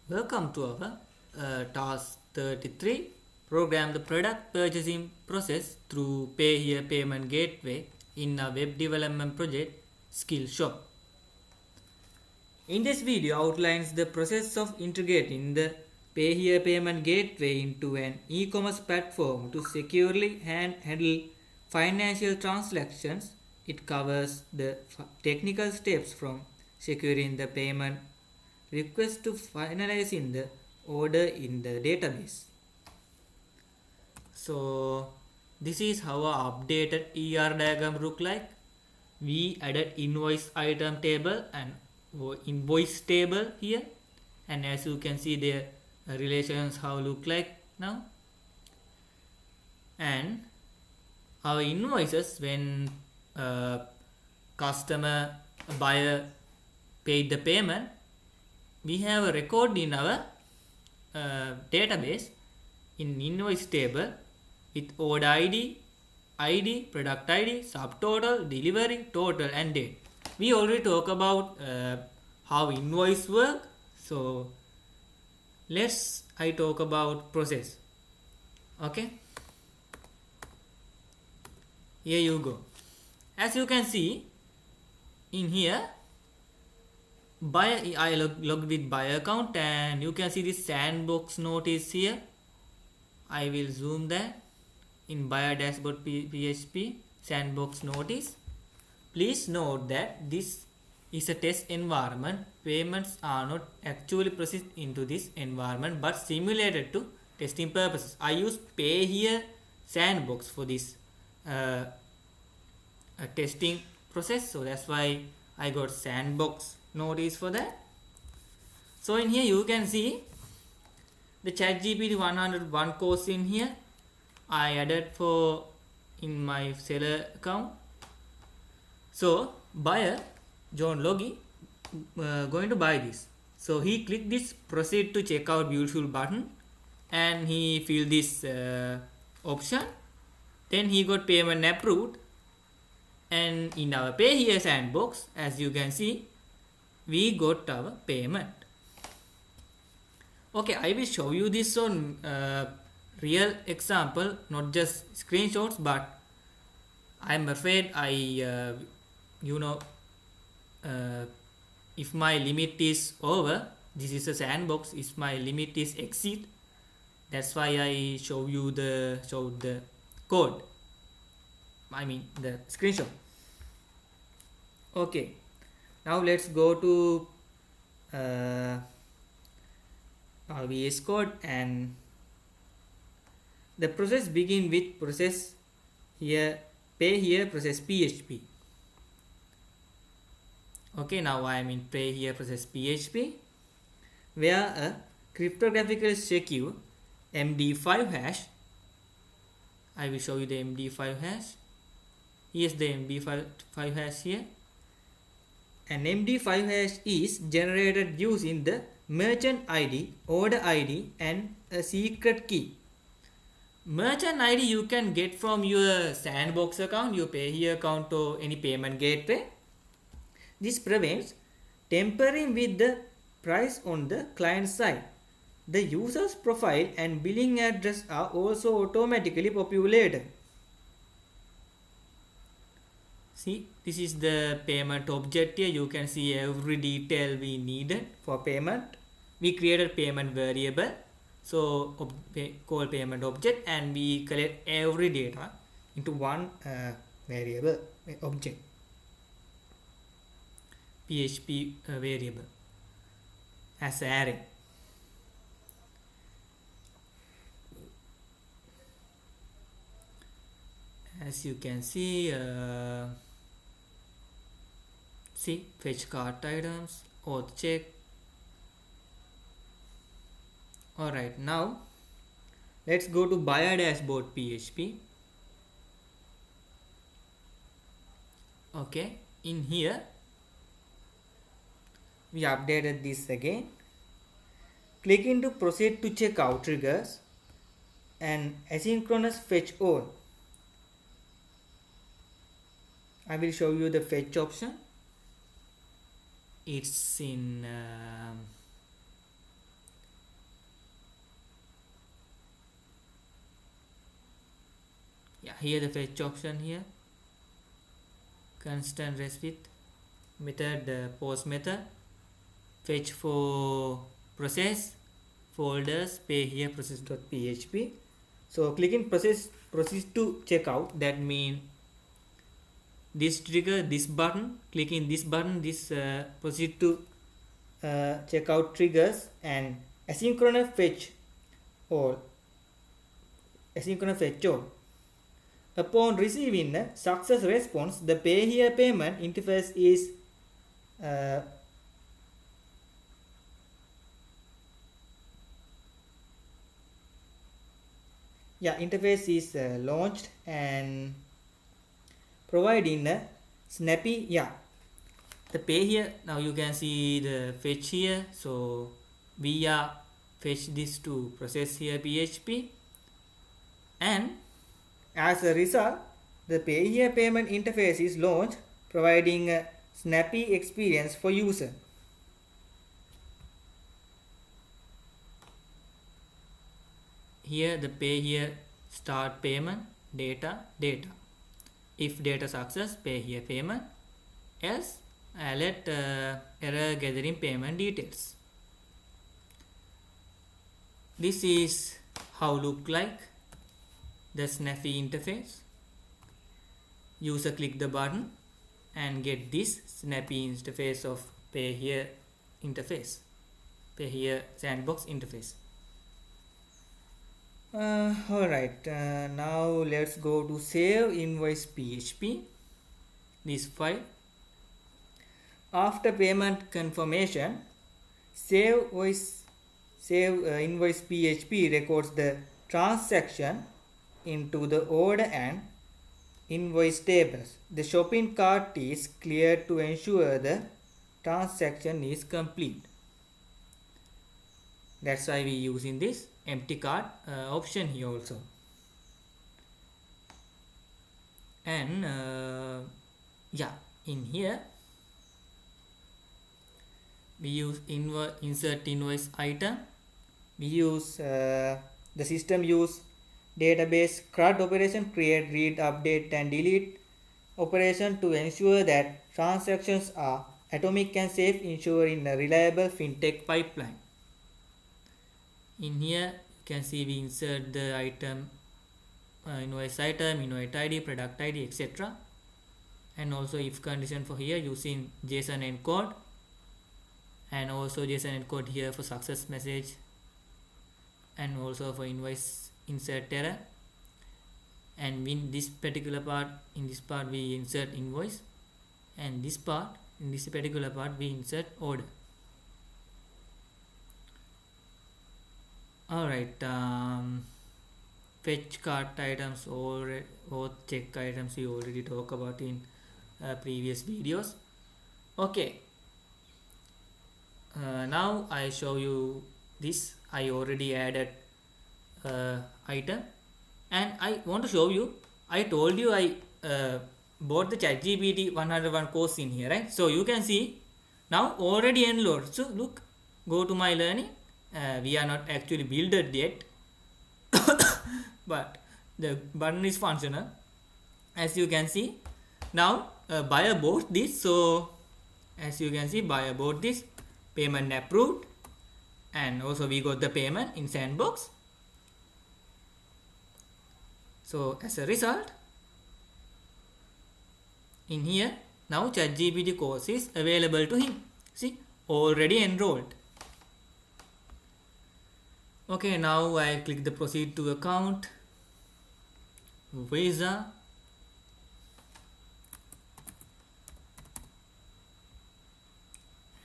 Welcome to our task 33. Program the product purchasing process through PayHere payment gateway in a web development project skill shop. In this video outlines the process of integrating the PayHere payment gateway into an e-commerce platform to securely handle financial transactions. It covers the technical steps from securing the payment request to finalizing the order in the database. So this is how our updated ER diagram look like. We added invoice item table and invoice table here, and as you can see their relations how look like now. And our invoices, when customer buyer paid the payment, we have a record in our database in invoice table with order ID, product ID, subtotal, delivery, total and date. We already talk about how invoice work, so I talk about process. Okay, here you go. As you can see in here, buyer, I logged with buyer account, and you can see this sandbox notice here. I will zoom that in buyer dashboard PHP sandbox notice. Please note that this is a test environment. Payments are not actually processed into this environment but simulated to testing purposes. I use PayHere sandbox for this testing process, so that's why I got sandbox notice for that. So in here you can see the ChatGPT 101 course in here. I added for in my seller account. So buyer John Logie going to buy this. So he clicked this proceed to checkout beautiful button and he filled this option. Then he got payment approved, and in our PayHere sandbox, as you can see, we got our payment. Okay, I will show you this on real example, not just screenshots, but I'm afraid if my limit is over, this is a sandbox, if my limit is exceed, that's why I show you the code, I mean the screenshot. Okay, now let's go to our VS Code, and the process begin with process here PayHere process PHP. Okay, now I am in PayHere process PHP, where a cryptographically secure MD5 hash. I will show you the MD5 hash. Here's the MD5 hash here. An MD5 hash is generated using the merchant ID, order ID and a secret key. Merchant ID you can get from your sandbox account, your PayHere account or any payment gateway. This prevents tampering with the price on the client side. The user's profile and billing address are also automatically populated. See, this is the payment object here. You can see every detail we needed for payment. We created payment variable, so call payment object, and we collect every data into one variable object, PHP variable as an array. As you can see, fetch cart items, auth check. Alright, now let's go to buyer dashboard PHP. Okay, in here we updated this again. Click into proceed to checkout triggers and asynchronous fetch all. I will show you the fetch option. It's in here the fetch option here, constant rest with method, post method, fetch for process, folders, PayHere process.php. So clicking process to check out, that means this trigger, this button, clicking this button, this proceed to check out triggers and asynchronous fetch all. Upon receiving a success response, the PayHere payment interface is launched and providing a snappy the PayHere. Now you can see the fetch here. So we are fetch this to process here PHP, and as a result the PayHere payment interface is launched, providing a snappy experience for user. Here the PayHere start payment, data. If data success, PayHere payment, else alert error gathering payment details. This is how look like the snappy interface. User click the button and get this snappy interface of PayHere interface, PayHere sandbox interface. Alright, now let's go to save invoice PHP, this file. After payment confirmation, save invoice PHP records the transaction into the order and invoice tables. The shopping cart is cleared to ensure the transaction is complete. That's why we using this empty cart option here also. And in here we use insert invoice item. We use the system use database CRUD operation, create, read, update and delete operation to ensure that transactions are atomic and safe, ensuring a reliable fintech pipeline. In here you can see we insert the item, invoice item, invoice ID, product ID, etc. And also if condition for here using JSON encode, and also JSON encode here for success message, and also for invoice insert error. And in this particular part, we insert invoice, and in this particular part we insert order. Alright, fetch cart items or check items we already talked about in previous videos. Okay, now I show you this. I already added item, and I want to show you, I told you I bought the ChatGPT 101 course in here, right? So you can see now already enrolled. So look, go to my learning. We are not actually builded yet but the button is functional, as you can see. Now buyer bought this, so as you can see buyer bought this, payment approved, and also we got the payment in sandbox. So as a result, in here now ChatGPT course is available to him. See, already enrolled. Okay, now I click the proceed to account, Visa,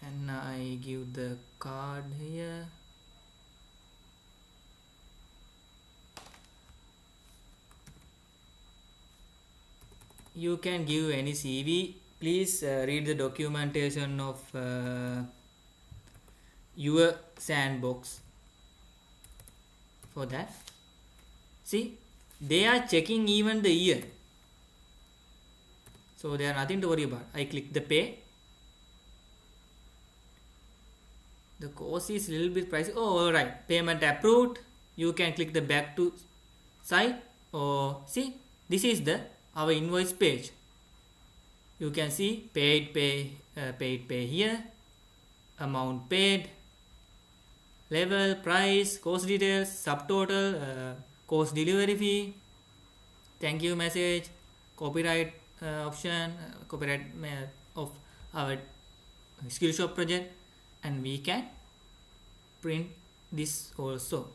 and I give the card here. You can give any CV. Please read the documentation of your sandbox. For that, see, they are checking even the year, so there are nothing to worry about. I click the pay. The course is a little bit pricey. Oh, alright, payment approved. You can click the back to site, or see, this is the our invoice page. You can see paid pay here, amount paid, level, price, cost details, subtotal, cost delivery fee, thank you message, copyright option, copyright of our Skillshop project, and we can print this also.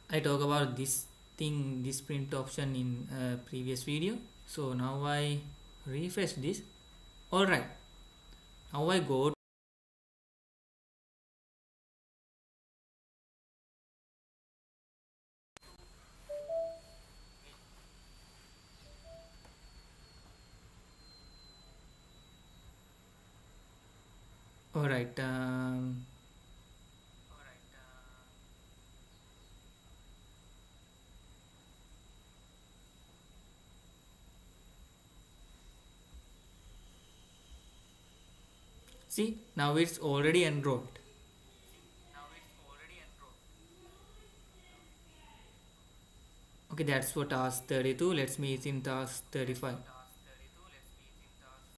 I talk about this thing, this print option in previous video. So now I refresh this. Alright, now I go. Alright, see, now it's already enrolled. Okay, that's for task 32. Let's meet in task 35.